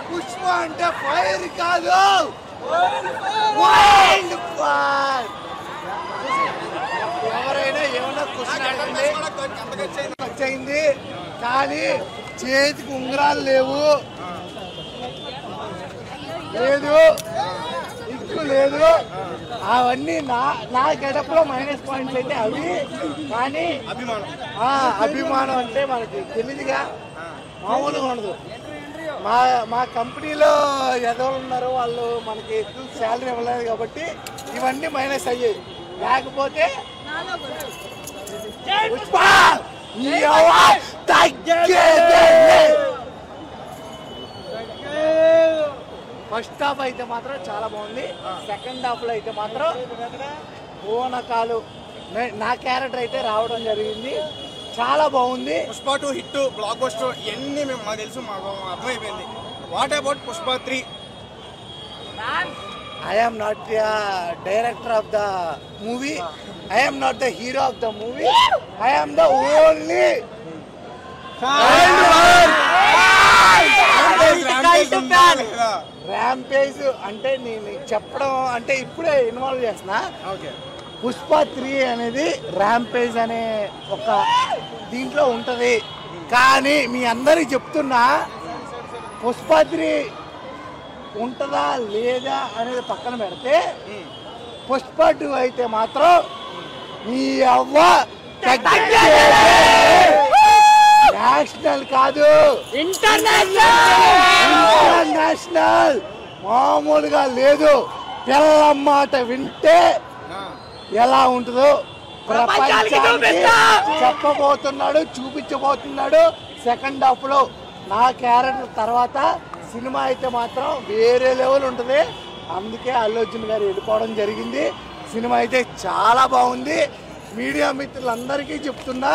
పుష్ప అంటే ఫైర్ కాదు, ఎవరైనా ఏమన్నా వచ్చింది కానీ చేతికి ఉంగరాలు లేవు, లేదు ఇక్కు లేదు. అవన్నీ నా గడప లో మైనస్ పాయింట్స్ అయితే అవి. కానీ అభిమానం అంటే మనకి తెలియదుగా, మామూలుగా ఉండదు. మా కంపెనీలో ఎదవలు ఉన్నారు, వాళ్ళు మనకి ఎక్కువ శాలరీ ఇవ్వలేదు కాబట్టి ఇవన్నీ మైనస్ అయ్యాయి. లేకపోతే ఫస్ట్ హాఫ్ అయితే మాత్రం చాలా బాగుంది. సెకండ్ హాఫ్ లో అయితే మాత్రం ఓనకాలు నా క్యారెక్టర్ అయితే రావడం జరిగింది, చాలా బాగుంది. పుష్ప 2 హిట్, బ్లాక్ బస్టర్ ఇవన్నీ మేము మాకు తెలుసు, మాకు అర్థమైపోయింది. What about Pushpa 3? I am not the director of the movie. I am not the hero of the movie. I am the only rampage. అంటే నేను చెప్పడం అంటే ఇప్పుడే ఇన్వాల్వ్ చేస్తున్నా. పుష్ప 3 అనేది ర్యాంపేజ్ అనే ఒక దీంట్లో ఉంటది. కానీ మీ అందరికి చెప్తున్నా, పుష్ప 3 ఉంటుందా లేదా అనేది పక్కన పెడితే, పుష్ప 2 అయితే మాత్రం ఈ అవ్వ నేషనల్ కాదు, ఇంటర్నేషనల్. మామూలుగా లేదు. పిల్లల మాట వింటే ఎలా ఉంటుందో ప్రపంచానికి చెప్పబోతున్నాడు, చూపించబోతున్నాడు. సెకండ్ హాఫ్ లో నా క్యారెక్టర్ తర్వాత సినిమా అయితే మాత్రం వేరే లెవెల్ ఉంటుంది. అందుకే అల్లు అర్జున్ గారు వెళ్ళిపోవడం జరిగింది. సినిమా అయితే చాలా బాగుంది. మీడియా మిత్రులందరికీ చెప్తున్నా,